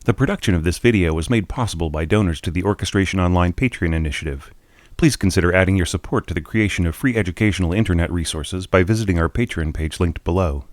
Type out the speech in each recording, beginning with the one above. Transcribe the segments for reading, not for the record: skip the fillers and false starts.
The production of this video was made possible by donors to the Orchestration Online Patreon initiative. Please consider adding your support to the creation of free educational internet resources by visiting our Patreon page linked below.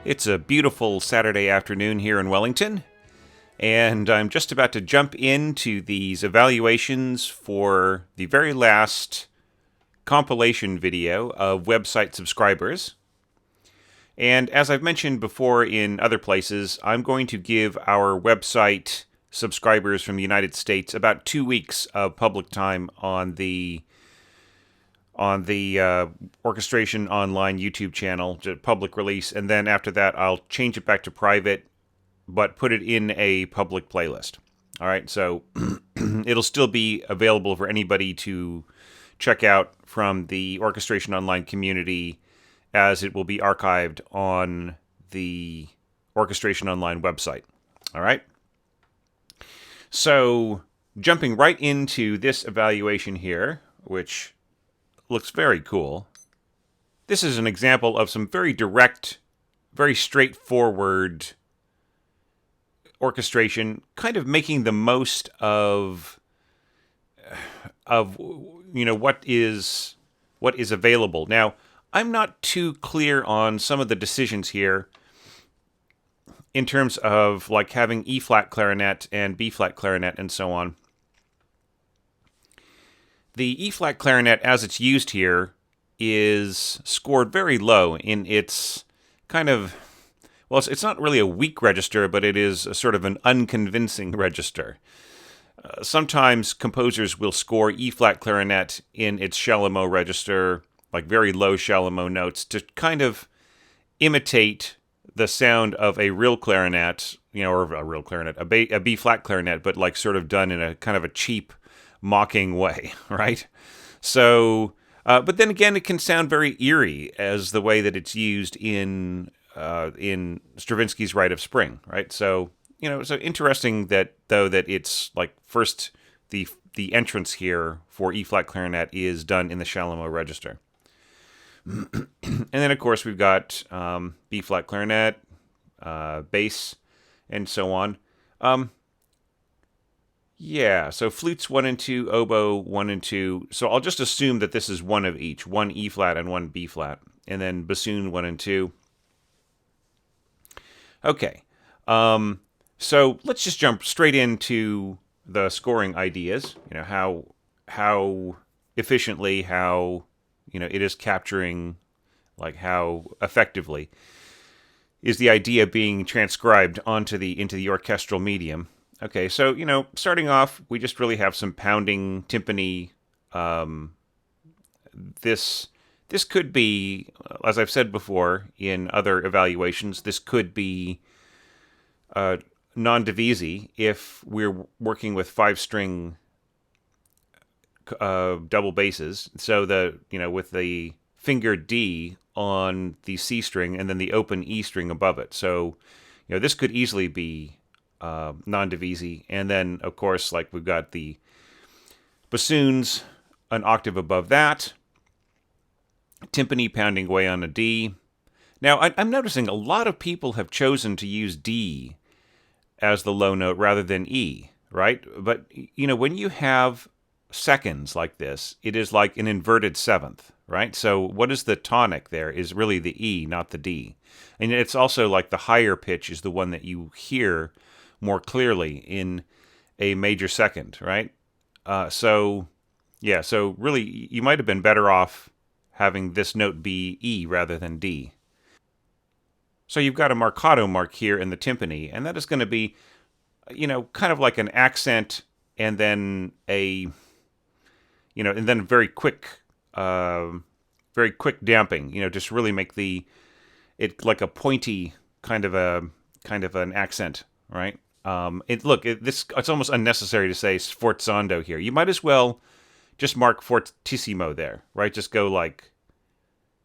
It's a beautiful Saturday afternoon here in Wellington, and I'm just about to jump into these evaluations for the very last compilation video of website subscribers. And as I've mentioned before in other places, I'm going to give our website subscribers from the United States about 2 weeks of public time on the Orchestration Online YouTube channel, public release, and then after that I'll change it back to private, but put it in a public playlist. All right, so it'll still be available for anybody to check out from the Orchestration Online community, as it will be archived on the Orchestration Online website. All right, so jumping right into this evaluation here, which looks very cool. This is an example of some very direct, very straightforward orchestration, kind of making the most of what is available. Now, I'm not too clear on some of the decisions here in terms of like having E flat clarinet and B flat clarinet and so on. The E-flat clarinet, as it's used here, is scored very low in its kind of, well, it's not really a weak register, but it is a sort of an unconvincing register. Sometimes composers will score E-flat clarinet in its Chalumeau register, like very low Chalumeau notes, to kind of imitate the sound of a real clarinet, or a real clarinet, a B-flat clarinet, but like sort of done in a kind of a cheap, mocking way, right? So, but then again, it can sound very eerie as the way that it's used in Stravinsky's Rite of Spring, right? So, so interesting that it's like first the entrance here for E flat clarinet is done in the Chalumeau register, and then of course we've got B flat clarinet, bass, and so on. Yeah, so flutes 1 and 2, oboe 1 and 2. So I'll just assume that this is one of each, one E flat and one B flat, and then bassoon 1 and 2. Okay, so let's just jump straight into the scoring ideas. How efficiently, how it is capturing, like how effectively is the idea being transcribed into the orchestral medium. Okay, so, starting off, we just really have some pounding timpani. This could be, as I've said before in other evaluations, this could be non-divisi if we're working with 5-string double basses. So with the finger D on the C string and then the open E string above it. So, this could easily be non-divisi, and then of course, like we've got the bassoons an octave above that, timpani pounding away on a D. Now I'm noticing a lot of people have chosen to use D as the low note rather than E, right? But when you have seconds like this, it is like an inverted seventh, right? So what is the tonic there is really the E, not the D. And it's also like the higher pitch is the one that you hear more clearly in a major second, right? So really, you might have been better off having this note be E rather than D. So you've got a marcato mark here in the timpani, and that is going to be, kind of like an accent and then and then uh, very quick damping. Just really make it like a pointy kind of an accent, right? It's almost unnecessary to say sforzando here. You might as well just mark fortissimo there, right? Just go like,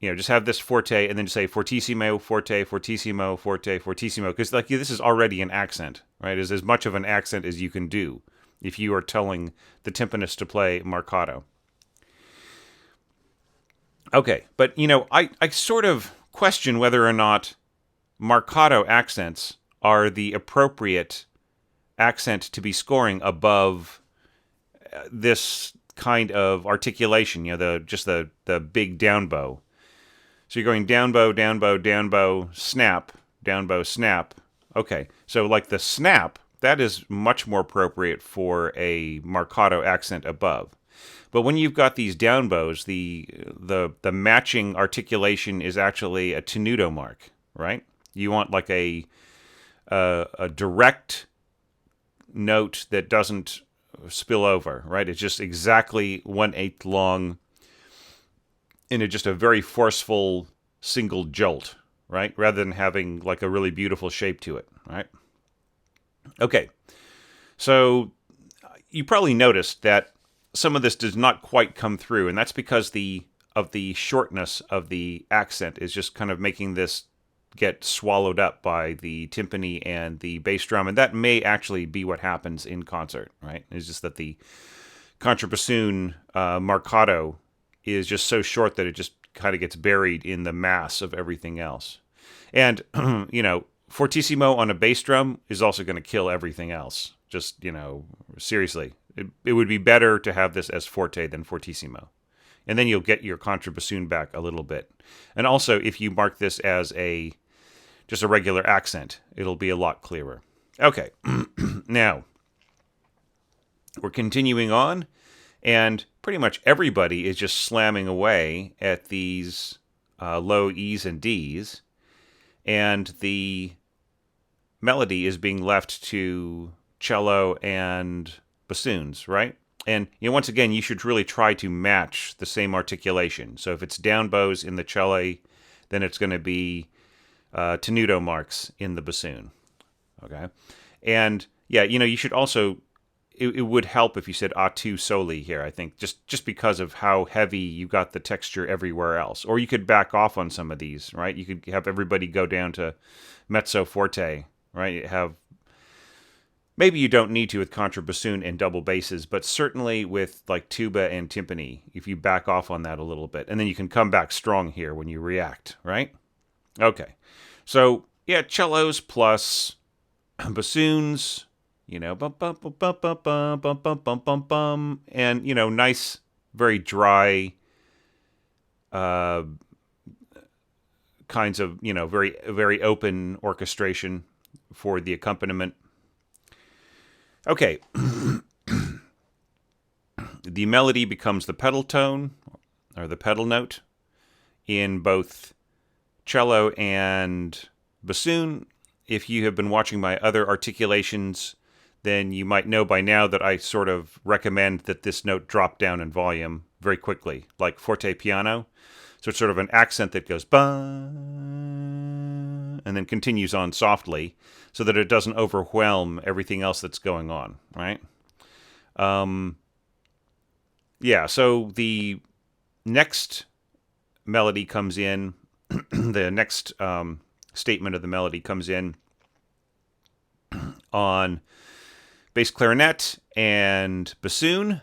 just have this forte and then say fortissimo, forte, fortissimo, forte, fortissimo, because like this is already an accent, right? Is as much of an accent as you can do if you are telling the timpanist to play marcato. Okay, but I sort of question whether or not marcato accents are the appropriate accent to be scoring above this kind of articulation, the big down bow. So you're going down bow, down bow, down bow, snap, down bow, snap. Okay, so like the snap, that is much more appropriate for a marcato accent above. But when you've got these down bows, the matching articulation is actually a tenuto mark, right? You want like a direct note that doesn't spill over, right? It's just exactly 1/8 long in just a very forceful single jolt, right? Rather than having like a really beautiful shape to it, right? Okay, so you probably noticed that some of this does not quite come through, and that's because of the shortness of the accent is just kind of making this get swallowed up by the timpani and the bass drum, and that may actually be what happens in concert, right? It's just that the contrabassoon marcato is just so short that it just kind of gets buried in the mass of everything else. And, fortissimo on a bass drum is also going to kill everything else. Just, seriously. It would be better to have this as forte than fortissimo. And then you'll get your contrabassoon back a little bit. And also, if you mark this as just a regular accent, it'll be a lot clearer. Okay, now, we're continuing on, and pretty much everybody is just slamming away at these low E's and D's, and the melody is being left to cello and bassoons, right? And once again, you should really try to match the same articulation. So if it's down bows in the cello, then it's going to be tenuto marks in the bassoon. Okay, and yeah, you should also. It would help if you said a tu soli here. I think just because of how heavy you got the texture everywhere else, or you could back off on some of these, right? You could have everybody go down to mezzo forte, right? Maybe you don't need to with contrabassoon and double basses, but certainly with like tuba and timpani, if you back off on that a little bit, and then you can come back strong here when you react, right? Okay, so yeah, cellos plus bassoons, bum bum bum bum bum bum bum bum bum bum bum, and nice, very dry, kinds of very very open orchestration for the accompaniment. Okay, the melody becomes the pedal tone or the pedal note in both cello and bassoon. If you have been watching my other articulations, then you might know by now that I sort of recommend that this note drop down in volume very quickly, like forte piano. So it's sort of an accent that goes ba and then continues on softly so that it doesn't overwhelm everything else that's going on, right? Yeah, so the next melody comes in, the next statement of the melody comes in on bass clarinet and bassoon,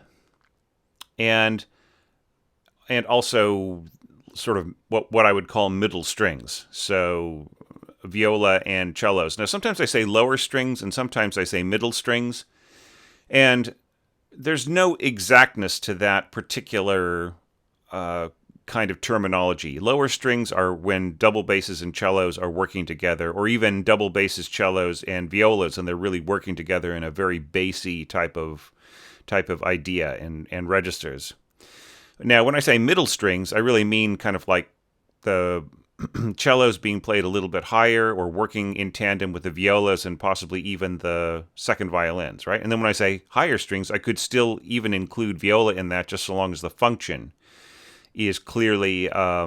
and also sort of what I would call middle strings. So viola and cellos. Now sometimes I say lower strings and sometimes I say middle strings, and there's no exactness to that particular kind of terminology. Lower strings are when double basses and cellos are working together, or even double basses, cellos, and violas, and they're really working together in a very bassy type of idea and registers. Now, when I say middle strings, I really mean kind of like the cellos being played a little bit higher or working in tandem with the violas and possibly even the second violins, right? And then when I say higher strings, I could still even include viola in that, just so long as the function is clearly, a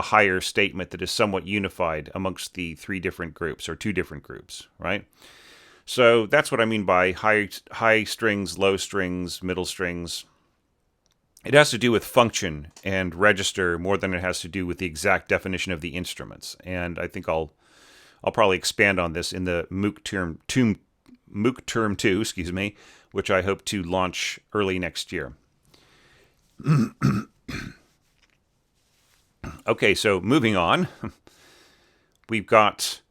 higher statement that is somewhat unified amongst the three different groups or two different groups, right? So that's what I mean by high strings, low strings, middle strings. It has to do with function and register more than it has to do with the exact definition of the instruments. And I think I'll probably expand on this in the MOOC term 2, excuse me, which I hope to launch early next year. Okay, so moving on, we've got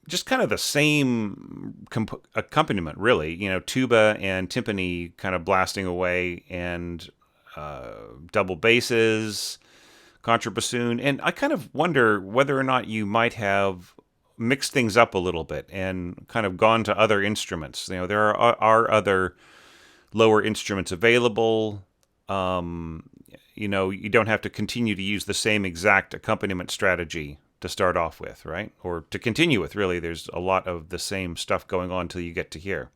just kind of the same accompaniment, really. Tuba and timpani kind of blasting away, and double basses, contrabassoon. And I kind of wonder whether or not you might have mixed things up a little bit and kind of gone to other instruments. There are other lower instruments available. You don't have to continue to use the same exact accompaniment strategy to start off with, right? Or to continue with, really. There's a lot of the same stuff going on till you get to here.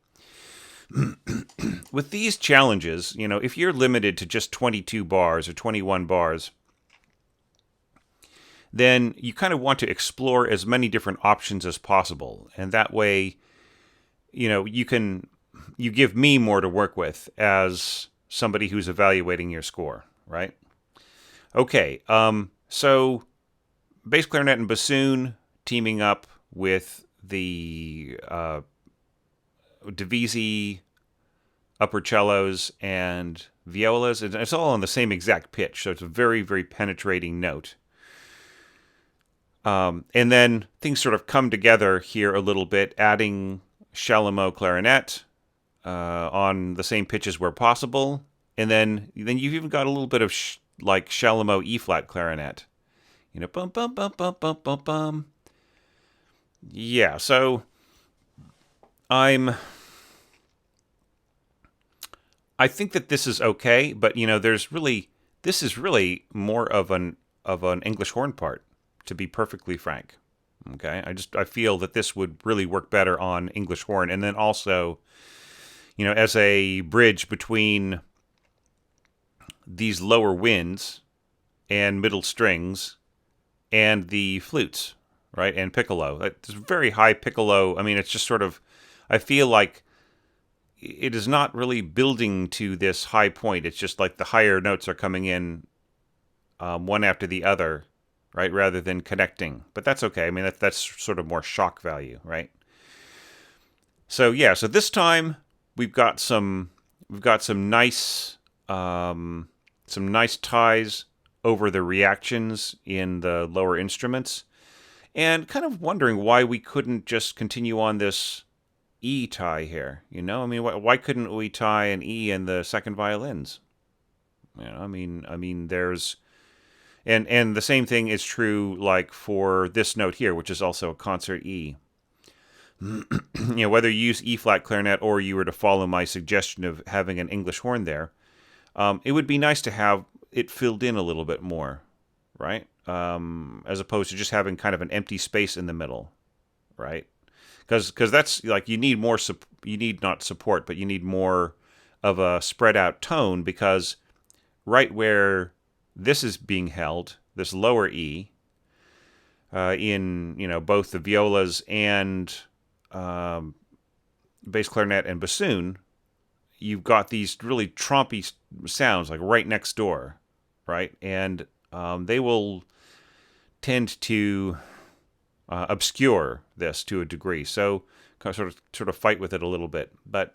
With these challenges, if you're limited to just 22 bars or 21 bars, then you kind of want to explore as many different options as possible. And that way, you give me more to work with as somebody who's evaluating your score, right? Okay, so bass clarinet and bassoon teaming up with the divisi upper cellos and violas. It's all on the same exact pitch, so it's a very, very penetrating note. And then things sort of come together here a little bit, adding chalumeau clarinet on the same pitches where possible. And then you've even got a little bit of chalumeau E-flat clarinet. Bum, bum, bum, bum, bum, bum, bum. Yeah, so I think that this is okay, but this is really more of an English horn part, to be perfectly frank. Okay, I feel that this would really work better on English horn, and then also, as a bridge between these lower winds and middle strings and the flutes, right, and piccolo. It's very high piccolo. I mean, it's just sort of, I feel like it is not really building to this high point. It's just like the higher notes are coming in one after the other, right, rather than connecting. But that's okay. I mean, that's sort of more shock value, right? So yeah, so this time we've got some nice ties over the reactions in the lower instruments, and kind of wondering why we couldn't just continue on this E tie here. I mean, why couldn't we tie an E in the second violins? I mean, there's, and the same thing is true like for this note here, which is also a concert E. Whether you use E-flat clarinet or you were to follow my suggestion of having an English horn there, it would be nice to have it filled in a little bit more, right? As opposed to just having kind of an empty space in the middle, right? Because that's like, you need more. You need not support, but you need more of a spread out tone, because right where this is being held, this lower E, in both the violas and bass clarinet and bassoon, you've got these really trompy sounds like right next door, right? And they will tend to obscure this to a degree. So sort of fight with it a little bit. But,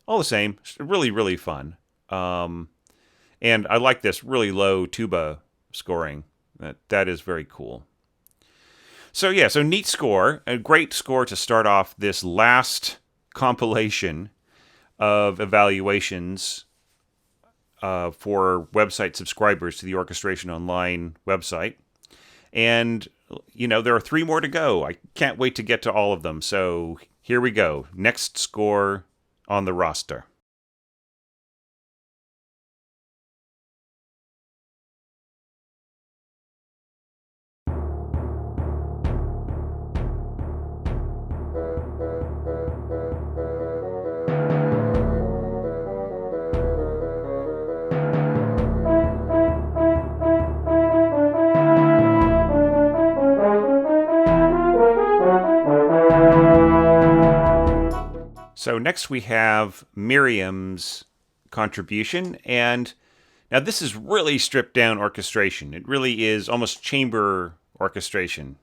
all the same, it's really, really fun. And I like this really low tuba scoring. That is very cool. So yeah, so neat score. A great score to start off this last compilation of evaluations for website subscribers to the Orchestration Online website. And, there are 3 more to go. I can't wait to get to all of them. So here we go. Next score on the roster. So next we have Miriam's contribution, and now this is really stripped down orchestration. It really is almost chamber orchestration.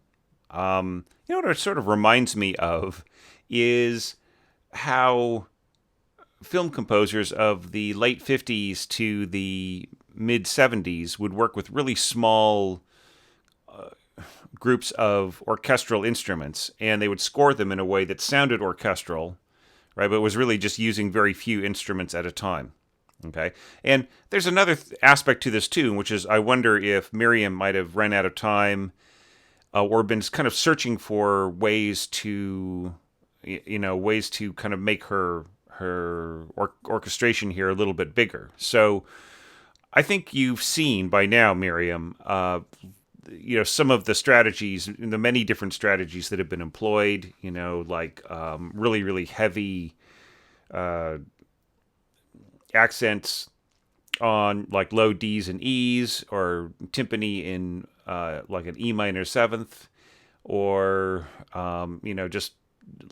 What it sort of reminds me of is how film composers of the late 50s to the mid 70s would work with really small groups of orchestral instruments, and they would score them in a way that sounded orchestral, right? But was really just using very few instruments at a time. Okay, and there's another aspect to this too, which is I wonder if Miriam might have run out of time or been kind of searching for ways to, ways to kind of make her orchestration here a little bit bigger. So I think you've seen by now, Miriam, some of the strategies, the many different strategies that have been employed, like really, really heavy accents on like low D's and E's, or timpani in like an E minor seventh, or, just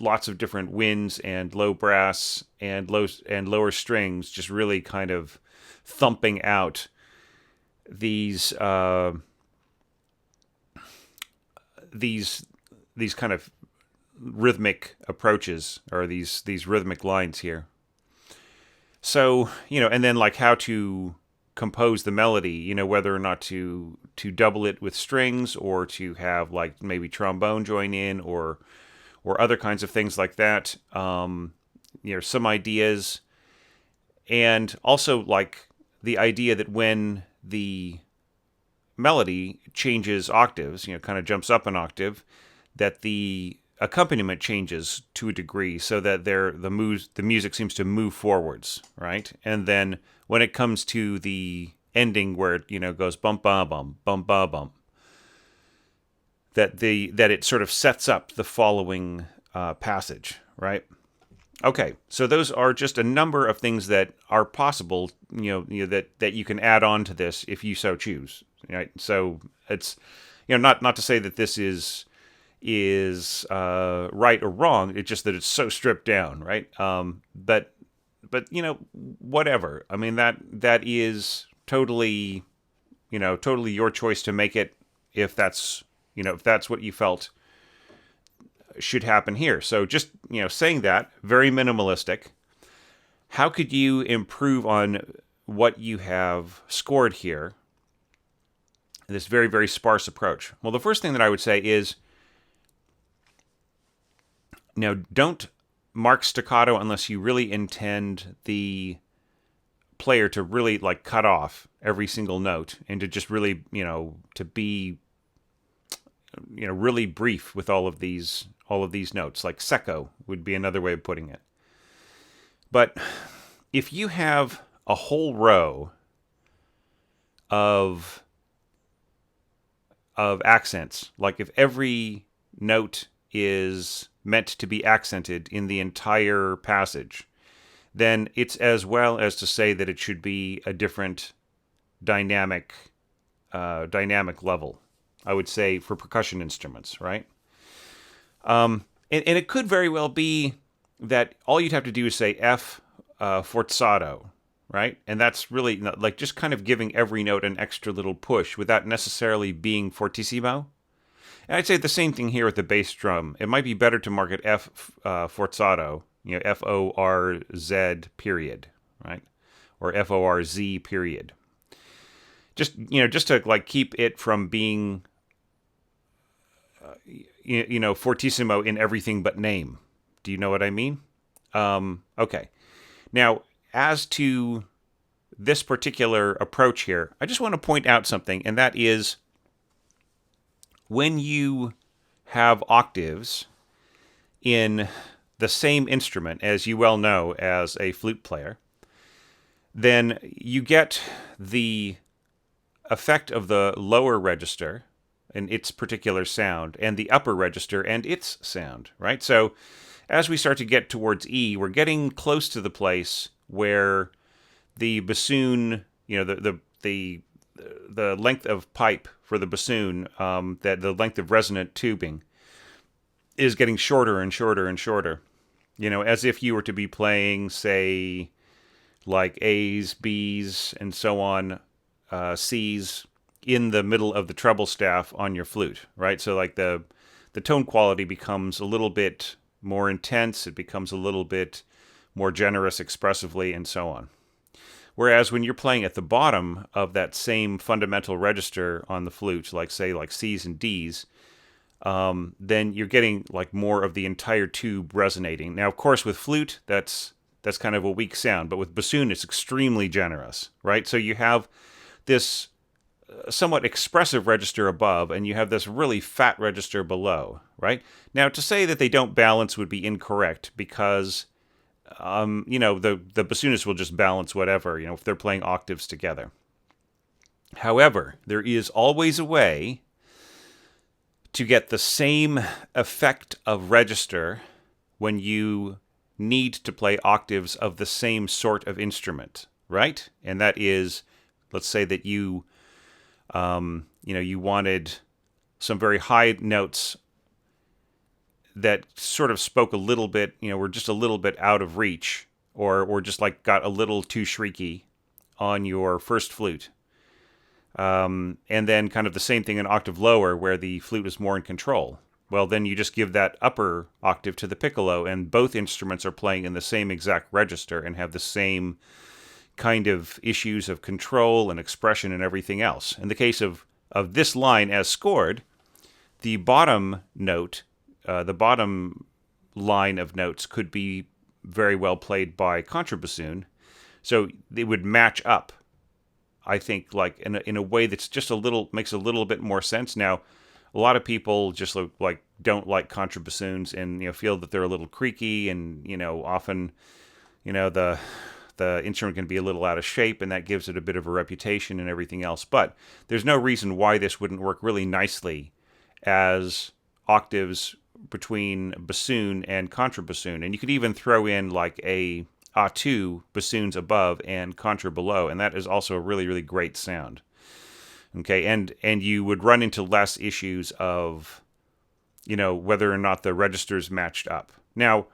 lots of different winds and low brass and lower strings, just really kind of thumping out these kind of rhythmic approaches, or these rhythmic lines here. So, and then like how to compose the melody, whether or not to double it with strings, or to have like maybe trombone join in, or other kinds of things like that. Some ideas, and also like the idea that when the melody changes octaves, kind of jumps up an octave, that the accompaniment changes to a degree, so that the music seems to move forwards, right? And then when it comes to the ending where it goes bum ba bum bum ba bum, that it sort of sets up the following passage, right? Okay, so those are just a number of things that are possible, that you can add on to this if you so choose, right? So it's, not to say that this is right or wrong. It's just that it's so stripped down, right? But whatever. I mean, that is totally, totally your choice to make it, if that's what you felt should happen here. So just, saying that, very minimalistic. How could you improve on what you have scored here? This very, very sparse approach. Well, the first thing that I would say is, now, don't mark staccato unless you really intend the player to really like cut off every single note, and to just really, to be, really brief with all of these notes. Like secco would be another way of putting it. But if you have a whole row of accents, like if every note is meant to be accented in the entire passage, then it's as well as to say that it should be a different dynamic level, I would say, for percussion instruments, right? And it could very well be that all you'd have to do is say F forzato, right? And that's really like just kind of giving every note an extra little push without necessarily being fortissimo. And I'd say the same thing here with the bass drum. It might be better to mark it F forzato, F-O-R-Z period, right? Or F-O-R-Z period. Just to like keep it from being, fortissimo in everything but name. Do you know what I mean? Okay. Now, as to this particular approach here, I just want to point out something, and that is, when you have octaves in the same instrument, as you well know as a flute player, then you get the effect of the lower register and its particular sound, and the upper register and its sound, right? So as we start to get towards E, we're getting close to the place where the bassoon, the length of pipe for the bassoon, that the length of resonant tubing is getting shorter and shorter and shorter. as if you were to be playing, say, like A's, B's, and so on, C's in the middle of the treble staff on your flute, right? So like the tone quality becomes a little bit more intense, it becomes a little bit more generous expressively, and so on. Whereas when you're playing at the bottom of that same fundamental register on the flute, like say like C's and D's, then you're getting like more of the entire tube resonating. Now, of course, with flute, that's kind of a weak sound, but with bassoon, it's extremely generous, right? So you have this somewhat expressive register above, and you have this really fat register below, right? Now, to say that they don't balance would be incorrect because the bassoonist will just balance whatever, if they're playing octaves together. However, there is always a way to get the same effect of register when you need to play octaves of the same sort of instrument, right? And that is, let's say that you wanted some very high notes that sort of spoke a little bit, were just a little bit out of reach, or just like got a little too shrieky on your first flute. And then kind of the same thing an octave lower where the flute is more in control. Well, then you just give that upper octave to the piccolo, and both instruments are playing in the same exact register and have the same kind of issues of control and expression and everything else. In the case of this line as scored, the bottom note, the bottom line of notes could be very well played by contrabassoon, so it would match up, I think, like in a way that's just makes a little bit more sense. Now, a lot of people just don't like contrabassoons and feel that they're a little creaky, and often the instrument can be a little out of shape, and that gives it a bit of a reputation and everything else. But there's no reason why this wouldn't work really nicely as octaves between bassoon and contrabassoon. And you could even throw in like a A2 bassoons above and contra below, and that is also a really, really great sound. Okay, and you would run into less issues of, whether or not the registers matched up. Now,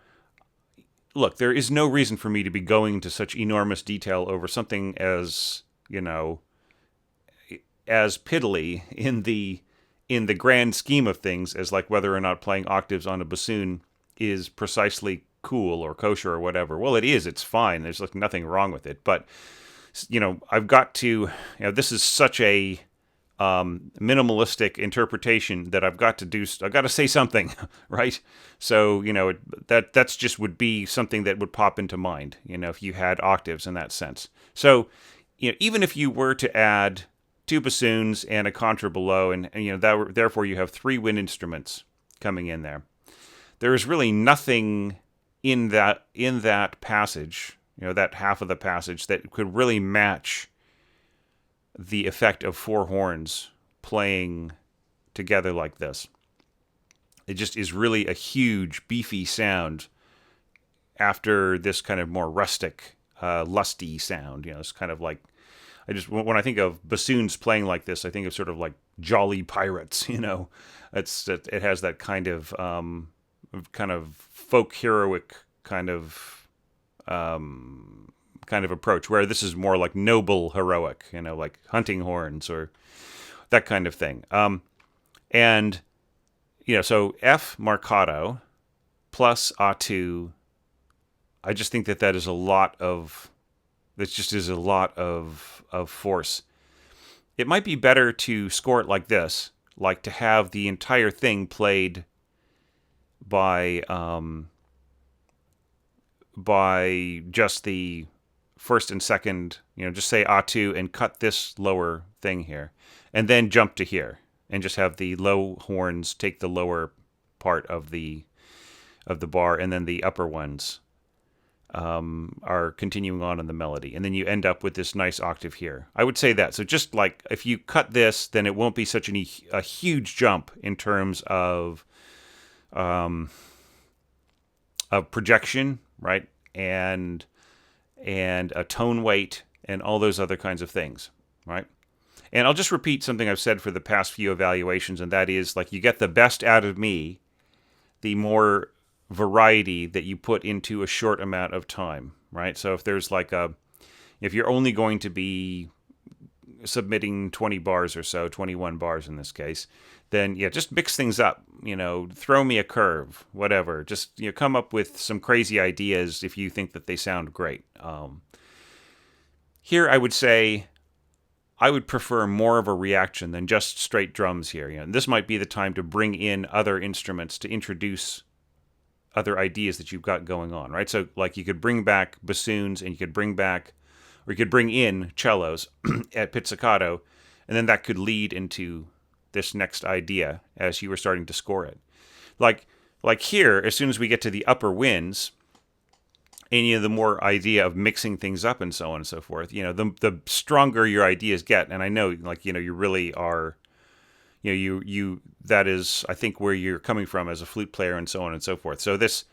look, there is no reason for me to be going into such enormous detail over something as, as piddly in the grand scheme of things as like whether or not playing octaves on a bassoon is precisely cool or kosher or whatever. Well, it is. It's fine. There's like nothing wrong with it. But, I've got to, this is such a minimalistic interpretation that I've got to say something, right? So, that's just would be something that would pop into mind, if you had octaves in that sense. So, even if you were to add two bassoons and a contra below, and therefore you have three wind instruments coming in there, there is really nothing in that passage, that half of the passage, that could really match the effect of four horns playing together like this. It just is really a huge, beefy sound after this kind of more rustic, lusty sound. It's kind of like, when I think of bassoons playing like this, I think of sort of like jolly pirates. It has that kind of folk heroic kind of approach, where this is more like noble heroic, like hunting horns or that kind of thing. And so F marcato plus A2, I just think that is a lot of force. It might be better to score it like this, like to have the entire thing played by just the first and second, just say A2 and cut this lower thing here, and then jump to here and just have the low horns take the lower part of the bar, and then the upper ones are continuing on in the melody, and then you end up with this nice octave here. I would say that. So just like if you cut this, then it won't be such a huge jump in terms of projection, right? And a tone weight and all those other kinds of things, right? And I'll just repeat something I've said for the past few evaluations, and that is, like, you get the best out of me the more variety that you put into a short amount of time, right? So if you're only going to be submitting 20 bars or so, 21 bars in this case, then yeah, just mix things up, throw me a curve, whatever. Just, come up with some crazy ideas if you think that they sound great. Here I would say I would prefer more of a reaction than just straight drums here. This might be the time to bring in other instruments to introduce other ideas that you've got going on, right? So like you could bring back bassoons and you could bring in cellos at pizzicato, and then that could lead into this next idea as you were starting to score it. Like here, as soon as we get to the upper winds, and the more idea of mixing things up and so on and so forth, the stronger your ideas get. And I know, you really are, you that is, I think, where you're coming from as a flute player and so on and so forth. So this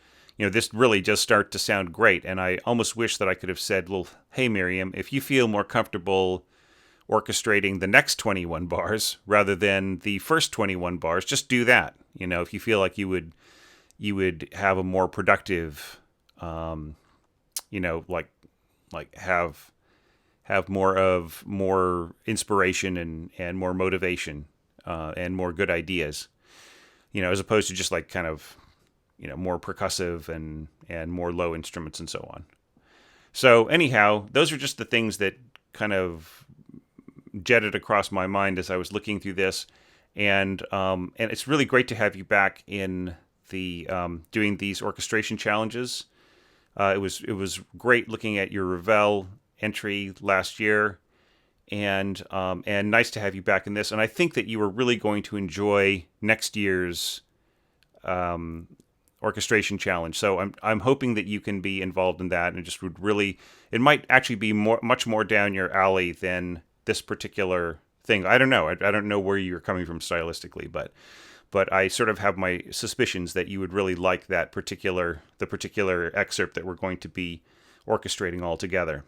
really does start to sound great. And I almost wish that I could have said, well, hey, Miriam, if you feel more comfortable orchestrating the next 21 bars rather than the first 21 bars, just do that. If you feel like you would have a more productive, have more inspiration and more motivation, and more good ideas, as opposed to just kind of, more percussive and more low instruments and so on. So anyhow, those are just the things that kind of jetted across my mind as I was looking through this, and it's really great to have you back in the doing these orchestration challenges. It was great looking at your Ravel entry last year, and nice to have you back in this. And I think that you are really going to enjoy next year's orchestration challenge. So I'm hoping that you can be involved in that, and just it might actually be much more down your alley than this particular thing. I don't know. I don't know where you're coming from stylistically, but I sort of have my suspicions that you would really like the particular excerpt that we're going to be orchestrating all together.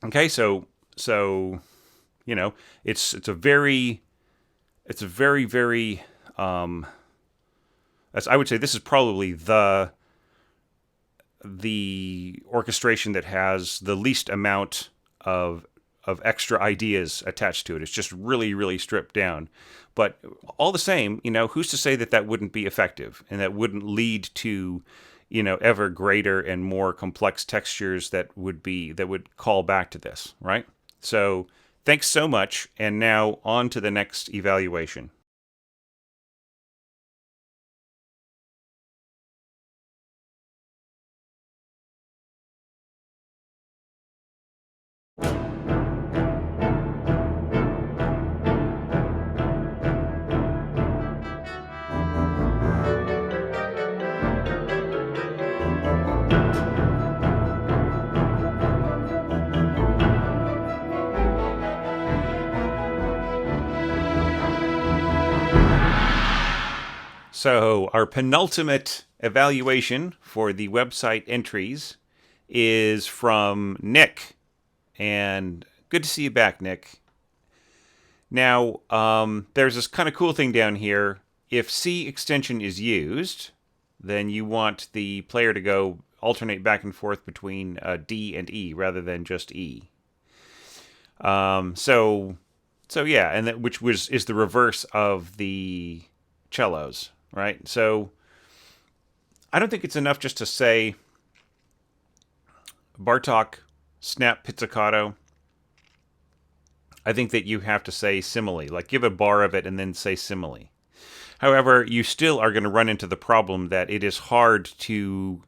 Okay, so it's a very I would say this is probably the orchestration that has the least amount of extra ideas attached to it. It's just really, really stripped down. But all the same, who's to say that wouldn't be effective and that wouldn't lead to, ever greater and more complex textures that would call back to this, right? So thanks so much. And now on to the next evaluation. So our penultimate evaluation for the website entries is from Nick. And good to see you back, Nick. Now, there's this kind of cool thing down here. If C extension is used, then you want the player to go alternate back and forth between D and E rather than just E. So yeah, and which is the reverse of the cellos, right? So I don't think it's enough just to say Bartok, snap, pizzicato. I think that you have to say simile, like give a bar of it and then say simile. However, you still are going to run into the problem that it is hard to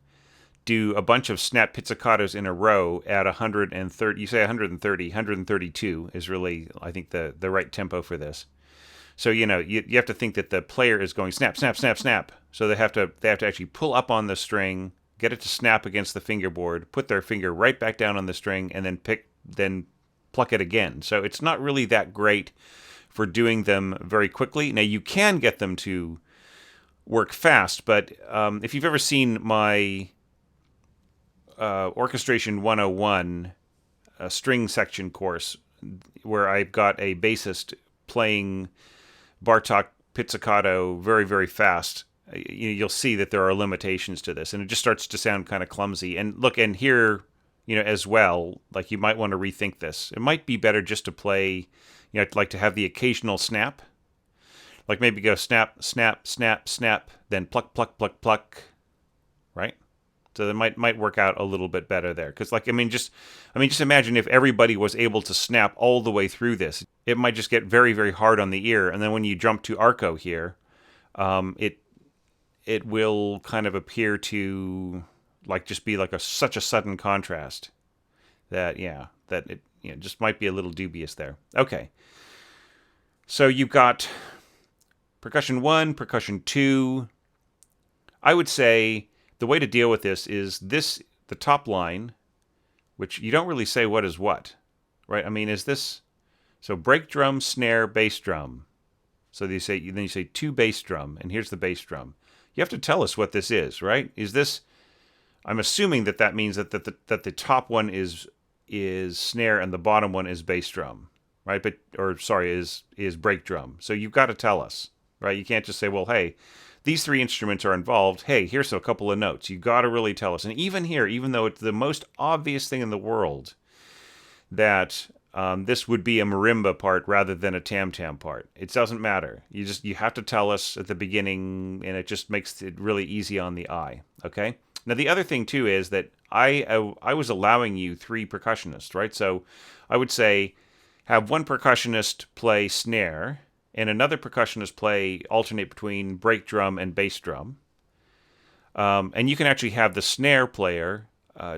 do a bunch of snap pizzicatos in a row at 130. You say 130, 132 is really, I think, the right tempo for this. So you have to think that the player is going snap, snap, snap, snap. So they have to actually pull up on the string, get it to snap against the fingerboard, put their finger right back down on the string, and then pluck it again. So it's not really that great for doing them very quickly. Now you can get them to work fast, but if you've ever seen my Orchestration 101 string section course, where I've got a bassist playing Bartok pizzicato very, very fast you'll see that there are limitations to this, and it just starts to sound kind of clumsy. And look, and here, as well, like you might want to rethink this. It might be better just to play, like to have the occasional snap, like maybe go snap, snap, snap, snap, then pluck, pluck, pluck, pluck, right? So that might work out a little bit better there. Because just imagine if everybody was able to snap all the way through this. It might just get very, very hard on the ear. And then when you jump to Arco here, it will kind of appear to like just be like such a sudden contrast that it just might be a little dubious there. Okay. So you've got percussion 1, percussion 2. I would say the way to deal with this is the top line, which you don't really say what is what, right? I mean, is this, so break drum, snare, bass drum. So then you say 2 bass drum, and here's the bass drum. You have to tell us what this is, right? Is this, I'm assuming that means that the top one is snare and the bottom one is bass drum, right? Is break drum. So you've got to tell us, right? You can't just say, well, hey, these 3 instruments are involved. Hey, here's a couple of notes. You got to really tell us. And even here, even though it's the most obvious thing in the world that this would be a marimba part rather than a tam-tam part, it doesn't matter. You have to tell us at the beginning, and it just makes it really easy on the eye. Okay. Now the other thing too is that I was allowing you 3 percussionists, right? So I would say have one percussionist play snare, and another percussionist alternate between break drum and bass drum. And you can actually have the snare player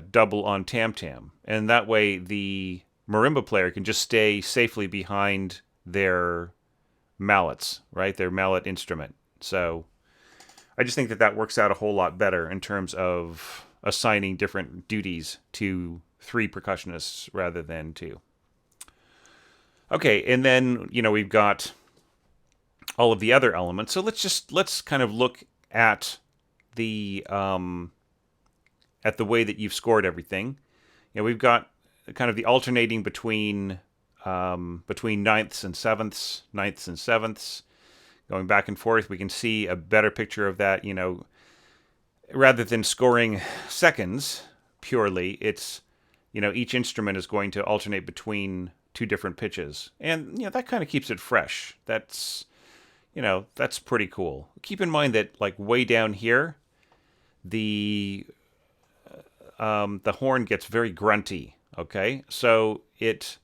double on tam-tam. And that way the marimba player can just stay safely behind their mallets, right? Their mallet instrument. So I just think that works out a whole lot better in terms of assigning different duties to 3 percussionists rather than 2. Okay, and then, we've got all of the other elements. So let's kind of look at the way that you've scored everything. We've got kind of the alternating between ninths and sevenths, going back and forth. We can see a better picture of that. Rather than scoring seconds purely, it's each instrument is going to alternate between 2 different pitches, and that kind of keeps it fresh. That's pretty cool. Keep in mind that like way down here, the horn gets very grunty. Okay, so it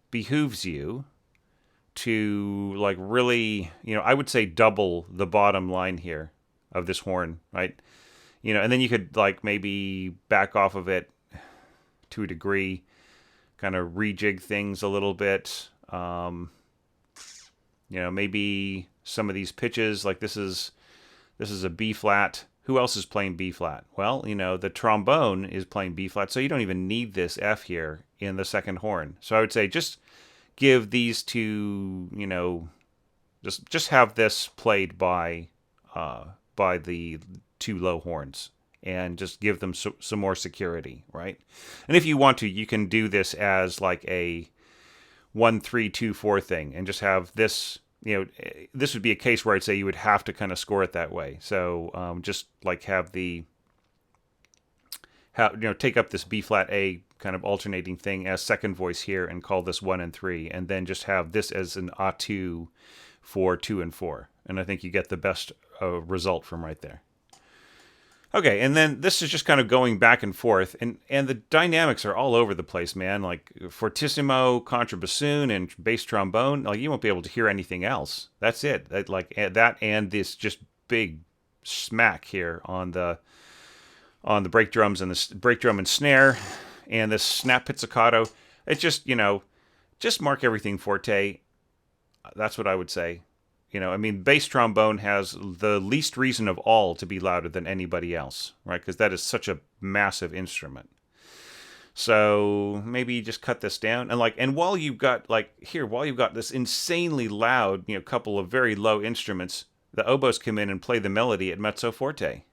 behooves you to like really, I would say double the bottom line here of this horn, right? And then you could like maybe back off of it to a degree, kind of rejig things a little bit. Maybe some of these pitches, like this is a B flat. Who else is playing B flat? Well, the trombone is playing B flat, so you don't even need this F here in the second horn. So I would say just give these 2, just have this played by the 2 low horns, and just give them some more security, right? And if you want to, you can do this as like a 1-3-2-4 thing, and just have this. This would be a case where I'd say you would have to kind of score it that way. So just like take up this B flat A kind of alternating thing as second voice here, and call this 1 and 3, and then just have this as an A2 for 2 and 4. And I think you get the best result from right there. Okay, and then this is just kind of going back and forth, and the dynamics are all over the place, man. Like fortissimo, contrabassoon, and bass trombone. Like you won't be able to hear anything else. That's it. That and this just big smack here on the break drums and the break drum and snare, and this snap pizzicato. It's just just mark everything forte. That's what I would say. Bass trombone has the least reason of all to be louder than anybody else, right? Because that is such a massive instrument. So maybe you just cut this down, and while you've got this insanely loud, couple of very low instruments, the oboes come in and play the melody at mezzo forte,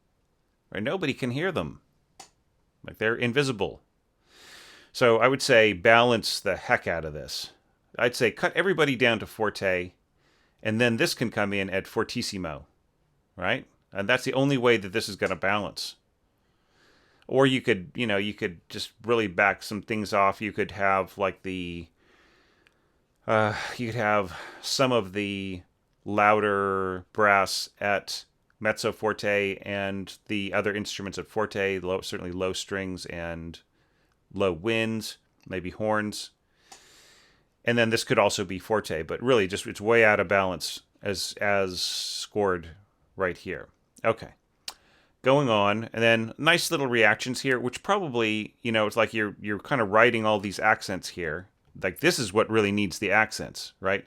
right? Nobody can hear them, like they're invisible. So I would say balance the heck out of this. I'd say cut everybody down to forte. And then this can come in at fortissimo, right? And that's the only way that this is going to balance. Or you could, you could just really back some things off. You could have like you could have some of the louder brass at mezzo forte and the other instruments at forte, certainly low strings and low winds, maybe horns. And then this could also be forte, but really just it's way out of balance as scored right here. Okay. Going on, and then nice little reactions here, which probably, it's like you're kind of writing all these accents here. Like this is what really needs the accents, right?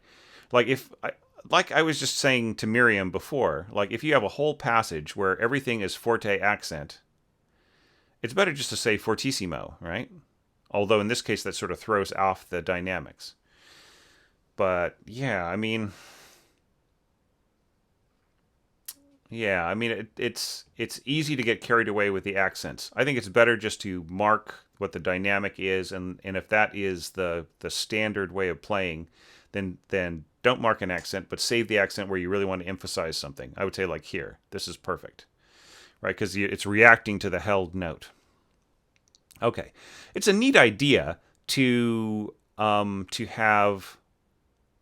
Like I was just saying to Miriam before, like if you have a whole passage where everything is forte accent, it's better just to say fortissimo, right? Although in this case that sort of throws off the dynamics. But yeah, I mean, it's easy to get carried away with the accents. I think it's better just to mark what the dynamic is, and if that is the standard way of playing, then don't mark an accent, but save the accent where you really want to emphasize something. I would say like here, this is perfect, right? Because it's reacting to the held note. Okay, it's a neat idea to have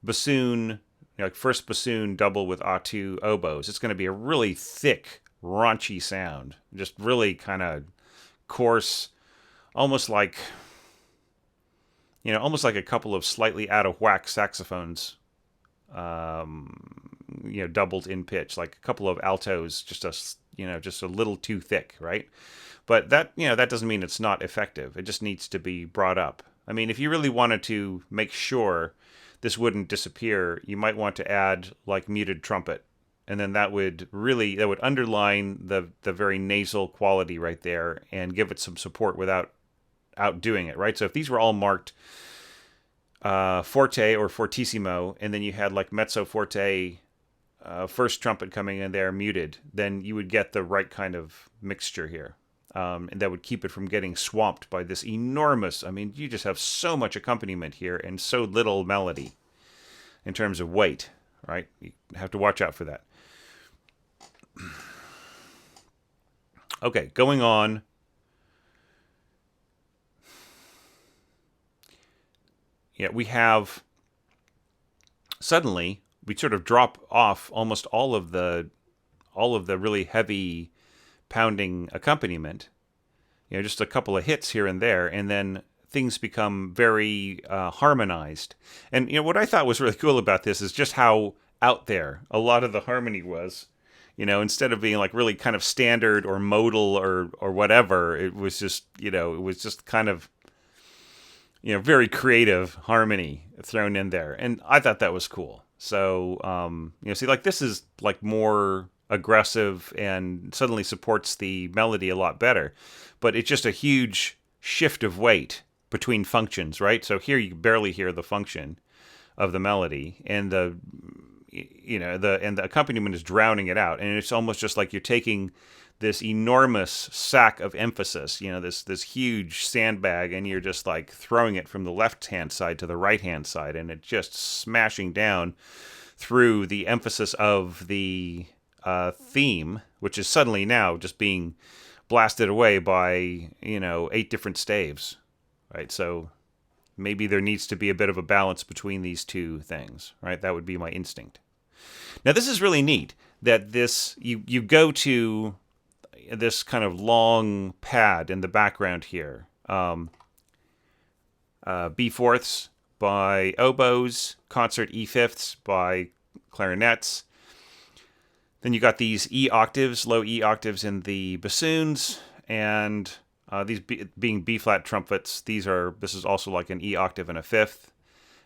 bassoon, like first bassoon double with A2 oboes. It's going to be a really thick, raunchy sound, just really kind of coarse, almost like a couple of slightly out of whack saxophones, doubled in pitch, like a couple of altos, just a little too thick, right? But that doesn't mean it's not effective. It just needs to be brought up. I mean, if you really wanted to make sure this wouldn't disappear, you might want to add like muted trumpet, and then that would underline the very nasal quality right there and give it some support without outdoing it, right? So if these were all marked forte or fortissimo, and then you had like mezzo forte first trumpet coming in there muted, then you would get the right kind of mixture here. And that would keep it from getting swamped by this enormous, I mean, you just have so much accompaniment here and so little melody in terms of weight, right? You have to watch out for that. Okay, going on. Yeah, suddenly we sort of drop off almost all of the really heavy pounding accompaniment, just a couple of hits here and there, and then things become very harmonized. And what I thought was really cool about this is just how out there a lot of the harmony was. Instead of being like really kind of standard or modal or whatever, it was just kind of very creative harmony thrown in there, and I thought that was cool. So see, like this is like more aggressive and suddenly supports the melody a lot better, but it's just a huge shift of weight between functions, right? So here you barely hear the function of the melody, and the accompaniment is drowning it out, and it's almost just like you're taking this enormous sack of emphasis, this huge sandbag, and you're just like throwing it from the left hand side to the right hand side, and it just smashing down through the emphasis of the theme, which is suddenly now just being blasted away by 8 different staves, right? So maybe there needs to be a bit of a balance between these two things, right? That would be my instinct. Now this is really neat that this you go to this kind of long pad in the background here, B fourths by oboes, concert E fifths by clarinets. Then you got these E octaves, low E octaves in the bassoons, and these being B flat trumpets. This is also like an E octave and a fifth,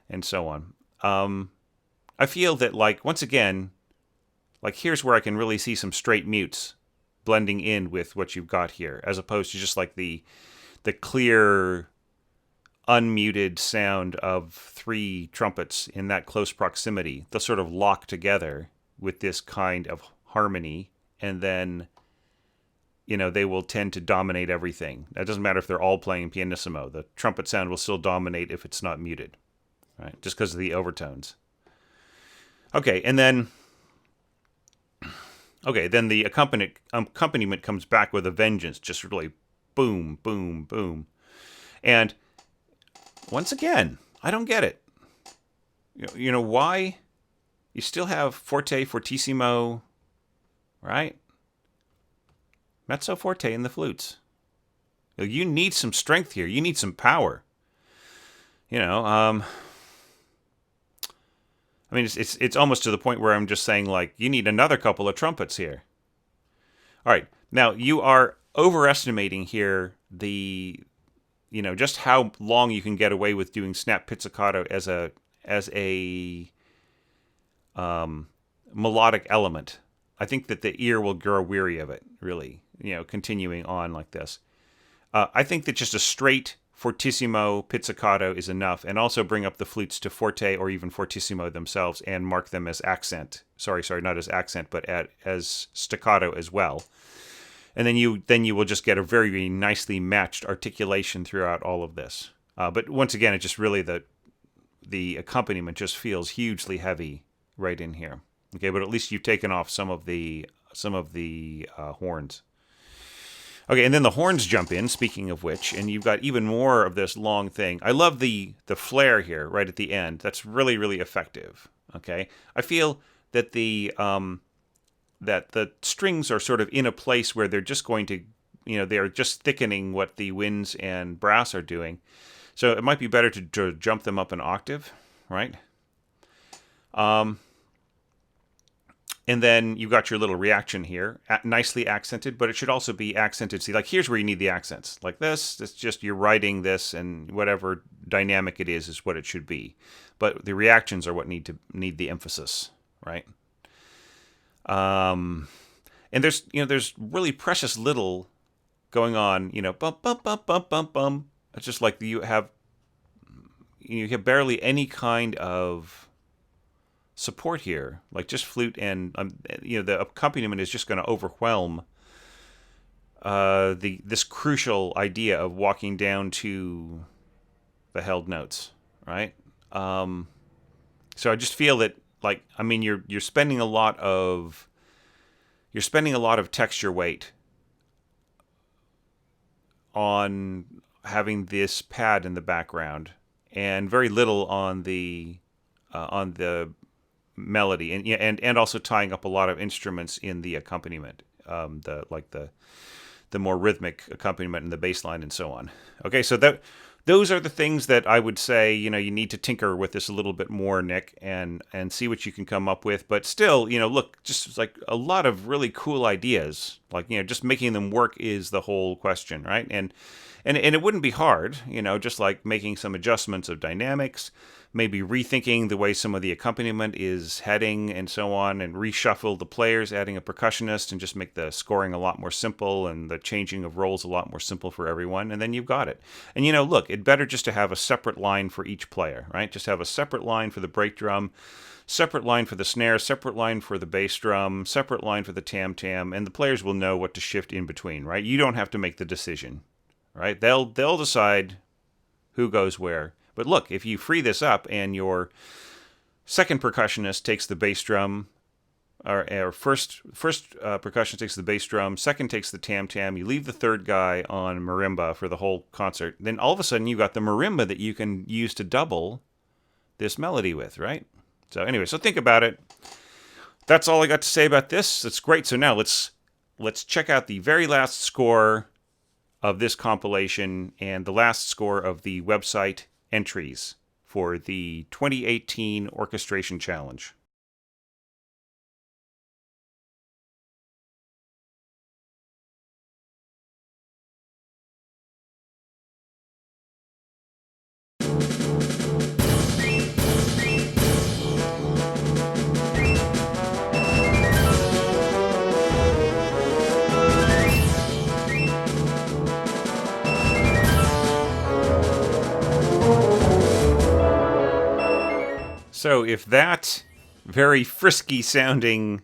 and so on. I feel that, like, once again, like here's where I can really see some straight mutes blending in with what you've got here, as opposed to just like the clear unmuted sound of 3 trumpets in that close proximity. They'll sort of lock together with this kind of harmony, and then they will tend to dominate everything. That doesn't matter if they're all playing pianissimo. The trumpet sound will still dominate if it's not muted, right? Just because of the overtones. Okay, and then Okay, then the accompaniment comes back with a vengeance, just really boom, boom, boom. And once again, I don't get it. You know why? You still have forte, fortissimo, right? Mezzo, forte, and the flutes. You need some strength here. You need some power. You know, I mean, it's almost to the point where I'm just saying, like, you need another couple of trumpets here. All right, now you are overestimating here just how long you can get away with doing snap pizzicato as a melodic element. I think that the ear will grow weary of it, really, continuing on like this. I think that just a straight fortissimo pizzicato is enough, and also bring up the flutes to forte or even fortissimo themselves and mark them as accent. Sorry, not as accent, but as staccato as well. And then you will just get a very, very nicely matched articulation throughout all of this. But once again, it just really the accompaniment just feels hugely heavy right in here. Okay, but at least you've taken off some of the horns. Okay, and then the horns jump in, speaking of which, and you've got even more of this long thing. I love the flare here right at the end. That's really, really effective. Okay? I feel that the strings are sort of in a place where they're just going to, they're just thickening what the winds and brass are doing. So it might be better to jump them up an octave, right? And then you've got your little reaction here, nicely accented, but it should also be accented. See, like here's where you need the accents. Like this, it's just you're writing this, and whatever dynamic it is what it should be. But the reactions are what need the emphasis, right? And there's really precious little going on. Bum bum bum bum bum bum. It's just like you have barely any kind of support here, like just flute and the accompaniment is just going to overwhelm this crucial idea of walking down to the held notes, right? So I just feel that, like, I mean, you're spending a lot of texture weight on having this pad in the background, and very little on the melody, and also tying up a lot of instruments in the accompaniment, the more rhythmic accompaniment and the bass line and so on. Okay, so those are the things that I would say, you need to tinker with this a little bit more, Nick, and see what you can come up with. But still, look, just like a lot of really cool ideas, like, just making them work is the whole question, right? And it wouldn't be hard, just like making some adjustments of dynamics, maybe rethinking the way some of the accompaniment is heading and so on, and reshuffle the players, adding a percussionist, and just make the scoring a lot more simple and the changing of roles a lot more simple for everyone, and then you've got it. And look, it's better just to have a separate line for each player, right? Just have a separate line for the break drum, separate line for the snare, separate line for the bass drum, separate line for the tam-tam, and the players will know what to shift in between, right? You don't have to make the decision, right? They'll decide who goes where. But look, if you free this up and your second percussionist takes the bass drum, or first percussionist takes the bass drum, second takes the tam-tam, you leave the third guy on marimba for the whole concert, then all of a sudden you've got the marimba that you can use to double this melody with, right? So anyway, so think about it. That's all I got to say about this. That's great. So now let's check out the very last score of this compilation and the last score of the website entries for the 2018 Orchestration Challenge. So if that very frisky sounding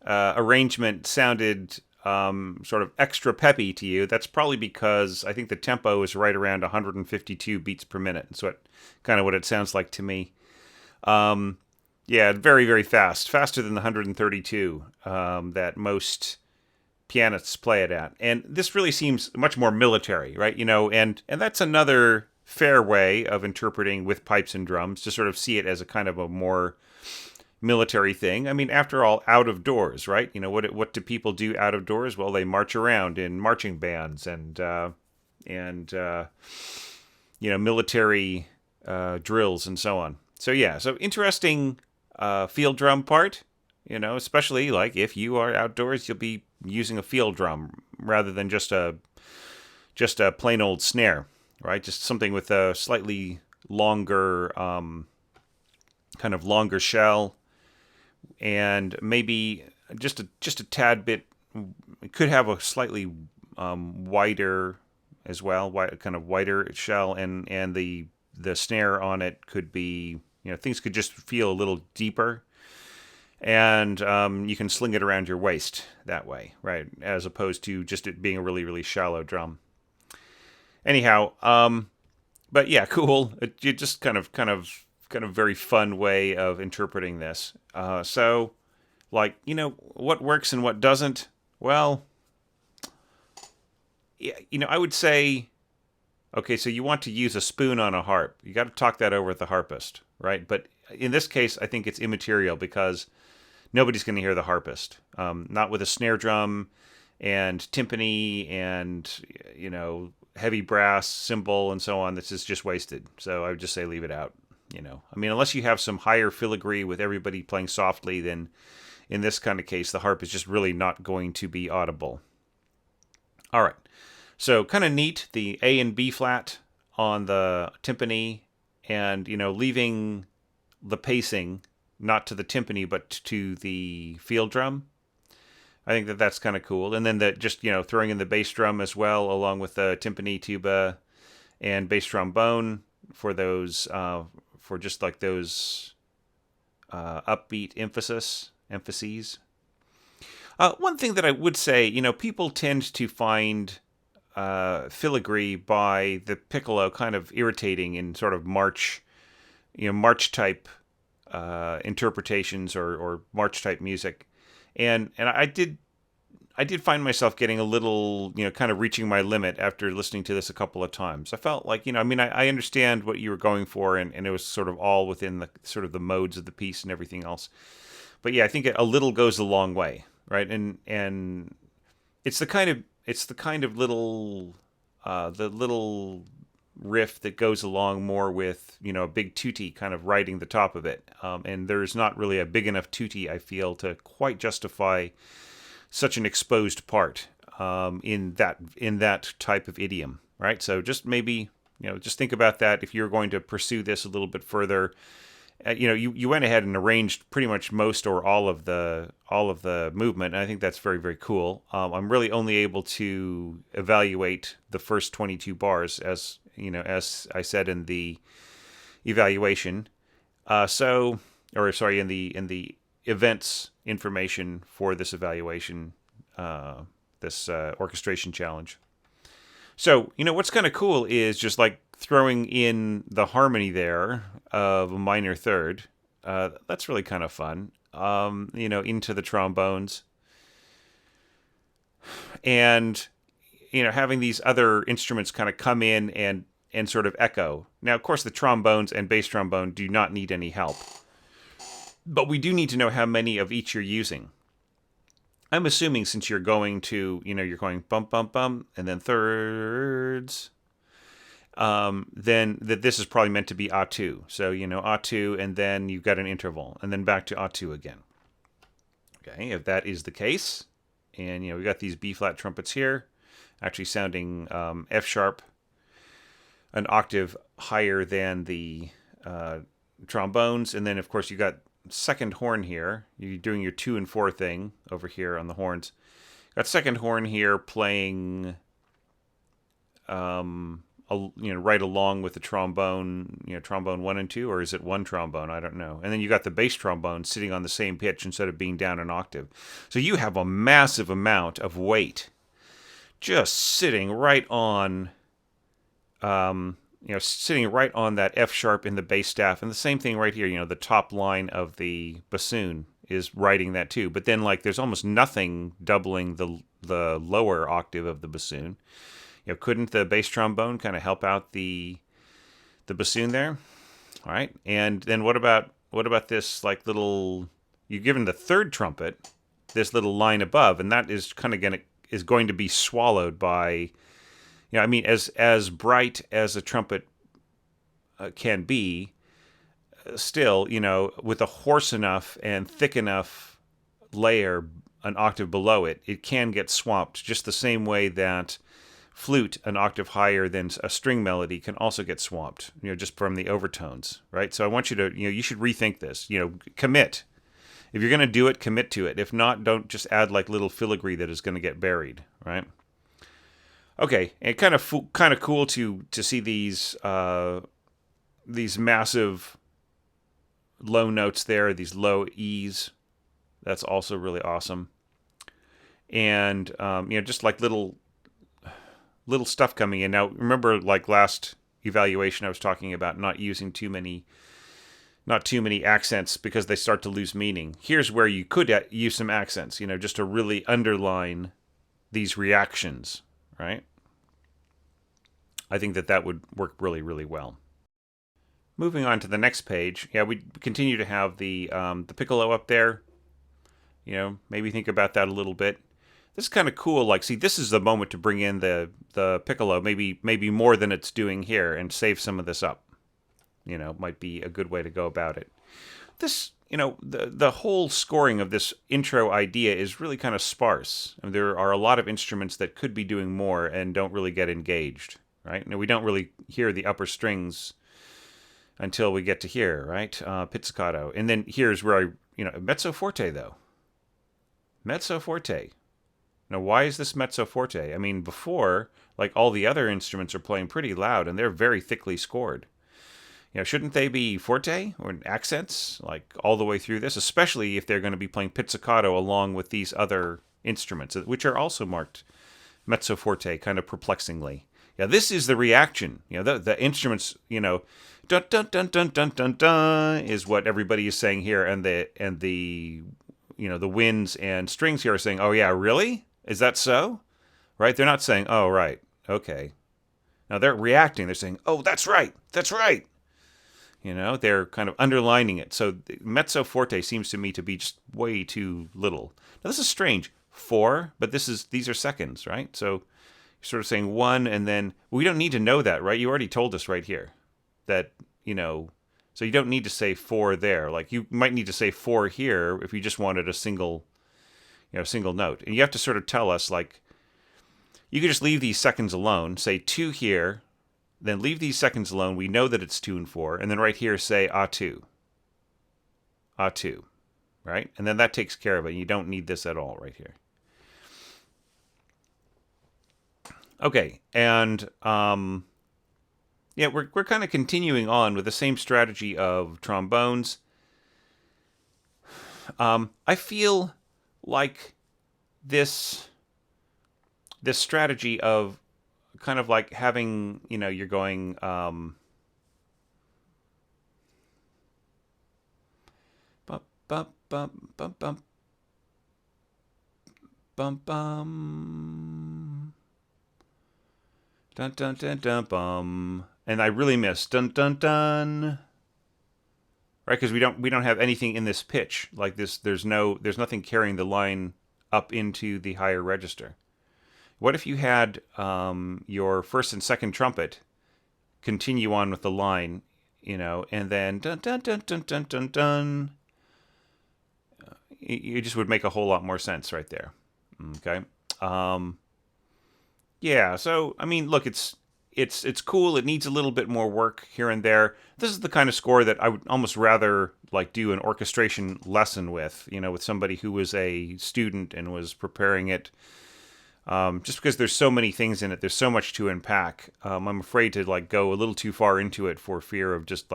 arrangement sounded sort of extra peppy to you, that's probably because I think the tempo is right around 152 beats per minute. That's kind of what it sounds like to me. Yeah, very, very fast. Faster than the 132 that most pianists play it at. And this really seems much more military, right? And that's another fair way of interpreting with pipes and drums, to sort of see it as a kind of a more military thing. I mean, after all, out of doors, right? What do people do out of doors? Well, they march around in marching bands and military drills and so on. So yeah, so interesting field drum part. Especially like if you are outdoors, you'll be using a field drum rather than just a plain old snare, right? Just something with a slightly longer, kind of longer shell, and maybe just a tad bit. It could have a slightly wider as well, kind of wider shell, and the snare on it could be, things could just feel a little deeper, and you can sling it around your waist that way, right? As opposed to just it being a really, really shallow drum. Anyhow, but yeah, cool. It just kind of very fun way of interpreting this. So, like, what works and what doesn't? Well, yeah, I would say, okay, so you want to use a spoon on a harp. You got to talk that over with the harpist, right? But in this case, I think it's immaterial because nobody's going to hear the harpist. Not with a snare drum and timpani and, heavy brass, cymbal, and so on. This is just wasted. So I would just say leave it out. I mean, unless you have some higher filigree with everybody playing softly, then in this kind of case, the harp is just really not going to be audible. All right. So kind of neat, the A and B flat on the timpani, and, leaving the pacing not to the timpani but to the field drum. I think that's kind of cool. And then throwing in the bass drum as well, along with the timpani, tuba, and bass trombone for those, for just like those upbeat emphases. One thing that I would say, people tend to find filigree by the piccolo kind of irritating in sort of march type interpretations or march type music, and I did find myself getting a little, kind of reaching my limit after listening to this a couple of times. I felt like, I mean, I understand what you were going for, and it was sort of all within the sort of the modes of the piece and everything else. But yeah, I think a little goes a long way, right? And it's the kind of little the little riff that goes along more with, a big tutti kind of riding the top of it. And there's not really a big enough tutti, I feel, to quite justify such an exposed part in that type of idiom, right? So just maybe, just think about that if you're going to pursue this a little bit further. You went ahead and arranged pretty much most or all of the movement, and I think that's very, very cool. I'm really only able to evaluate the first 22 bars, as I said in the evaluation. In the events information for this evaluation, this orchestration challenge. So, what's kind of cool is just like throwing in the harmony there of a minor third. That's really kind of fun. Into the trombones. And, having these other instruments kind of come in and sort of echo. Now, of course, the trombones and bass trombone do not need any help. But we do need to know how many of each you're using. I'm assuming since you're going to, you're going bump, bump, bump, and then thirds, then that this is probably meant to be A2. So, A2, and then you've got an interval, and then back to A2 again. Okay, if that is the case, and, we got these B-flat trumpets here, actually sounding F sharp, an octave higher than the trombones, and then, of course, you got second horn here. You're doing your 2 and 4 thing over here on the horns. Got second horn here playing, right along with the trombone. Trombone 1 and 2, or is it one trombone? I don't know. And then you got the bass trombone sitting on the same pitch instead of being down an octave. So you have a massive amount of weight just sitting right on sitting right on that F sharp in the bass staff, and the same thing right here. The top line of the bassoon is writing that too. But then there's almost nothing doubling the lower octave of the bassoon. Couldn't the bass trombone kind of help out the bassoon there? All right, and then what about this little? You're given the third trumpet, this little line above, and that is kind of going to be swallowed by, as bright as a trumpet can be, still, with a hoarse enough and thick enough layer an octave below it, it can get swamped just the same way that flute an octave higher than a string melody can also get swamped, just from the overtones, right? So I want you to, you should rethink this, commit. If you're going to do it, commit to it. If not, don't just add little filigree that is going to get buried, right? Okay, and kind of cool to see these massive low notes there, these low E's. That's also really awesome. And just little stuff coming in. Now, remember, last evaluation, I was talking about not using too many accents because they start to lose meaning. Here's where you could use some accents, just to really underline these reactions, right? I think that would work really, really well. Moving on to the next page, we continue to have the piccolo up there. Maybe think about that a little bit. This is kind of cool. See, this is the moment to bring in the piccolo, maybe more than it's doing here, and save some of this up. Might be a good way to go about it. This, the whole scoring of this intro idea is really kind of sparse. There are a lot of instruments that could be doing more and don't really get engaged, right? We don't really hear the upper strings until we get to here, right? Pizzicato. And then here's where mezzo forte, though. Mezzo forte. Now, why is this mezzo forte? Before, all the other instruments are playing pretty loud, and they're very thickly scored. Shouldn't they be forte or accents, all the way through this, especially if they're going to be playing pizzicato along with these other instruments, which are also marked mezzo forte, kind of perplexingly. This is the reaction. The instruments, dun dun dun dun dun dun dun, is what everybody is saying here, and the the winds and strings here are saying, "Oh yeah, really? Is that so?" Right? They're not saying, "Oh right, okay." Now they're reacting. They're saying, "Oh, that's right, that's right." They're kind of underlining it. So mezzo forte seems to me to be just way too little. Now this is strange. 4, but these are seconds, right? So you're sort of saying 1, and then we don't need to know that, right? You already told us right here that, so you don't need to say 4 there. You might need to say 4 here if you just wanted a single note. And you have to sort of tell us, you could just leave these seconds alone, say 2 here, then leave these seconds alone. We know that it's 2 and 4. And then right here, say A2. A2. Right? And then that takes care of it. You don't need this at all right here. Okay. And, we're kind of continuing on with the same strategy of trombones. I feel like this strategy of kind of having, you're going, bum, bum, bum, bum, bum, bum, bum, dun, dun, dun, dun, bum, and I really miss dun, dun, dun, right? Because we don't have anything in this pitch like this. There's nothing carrying the line up into the higher register. What if you had your first and second trumpet continue on with the line, and then dun dun dun dun dun dun dun. It just would make a whole lot more sense right there. Okay. So look, it's cool. It needs a little bit more work here and there. This is the kind of score that I would almost rather do an orchestration lesson with, with somebody who was a student and was preparing it. Just because there's so many things in it, there's so much to unpack. I'm afraid to go a little too far into it for fear of just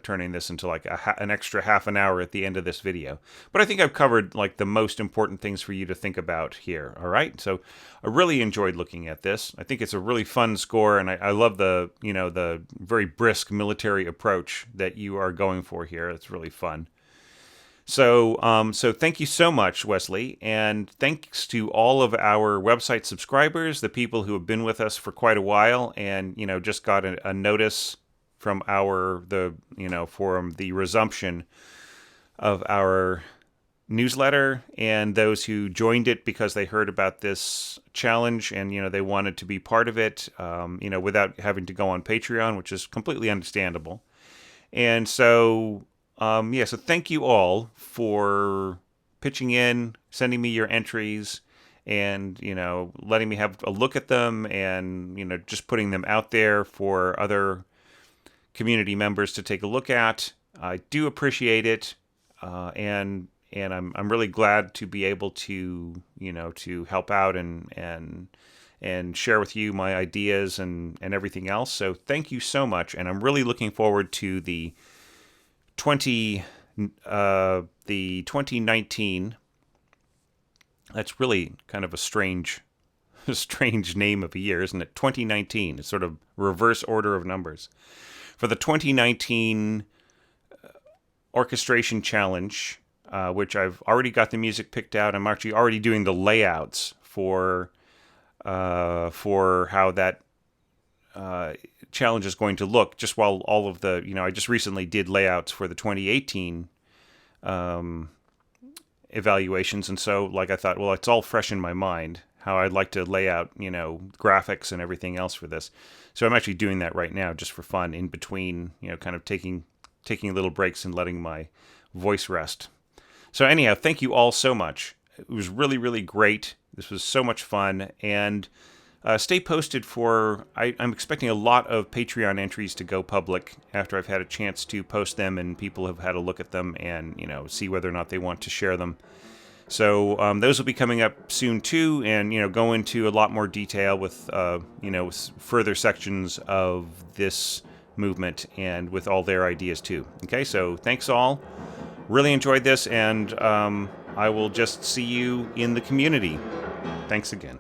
turning this into like an extra half an hour at the end of this video. But I think I've covered like the most important things for you to think about here. All right. So I really enjoyed looking at this. I think it's a really fun score, and I love the very brisk military approach that you are going for here. It's really fun. So thank you so much, Wesley, and thanks to all of our website subscribers, the people who have been with us for quite a while, and just got a notice from from the resumption of our newsletter, and those who joined it because they heard about this challenge and they wanted to be part of it, without having to go on Patreon, which is completely understandable. And so. So thank you all for pitching in, sending me your entries, and, letting me have a look at them, and, just putting them out there for other community members to take a look at. I do appreciate it, and I'm really glad to be able to, to help out and share with you my ideas and everything else. So thank you so much, and I'm really looking forward to the 2019. That's really kind of a strange name of a year, isn't it? 2019. It's sort of reverse order of numbers. For the 2019 orchestration challenge, which I've already got the music picked out. I'm actually already doing the layouts for how that challenge is going to look, just while all of the, I just recently did layouts for the 2018 evaluations, and so I thought, well, it's all fresh in my mind how I'd like to lay out, graphics and everything else for this. So I'm actually doing that right now just for fun, in between, kind of taking little breaks and letting my voice rest. So anyhow, thank you all so much. It was really, really great. This was so much fun, and stay posted for, I'm expecting a lot of Patreon entries to go public after I've had a chance to post them and people have had a look at them and, see whether or not they want to share them. So those will be coming up soon too, and, go into a lot more detail with, further sections of this movement and with all their ideas too. Okay, so thanks all. Really enjoyed this, and I will just see you in the community. Thanks again.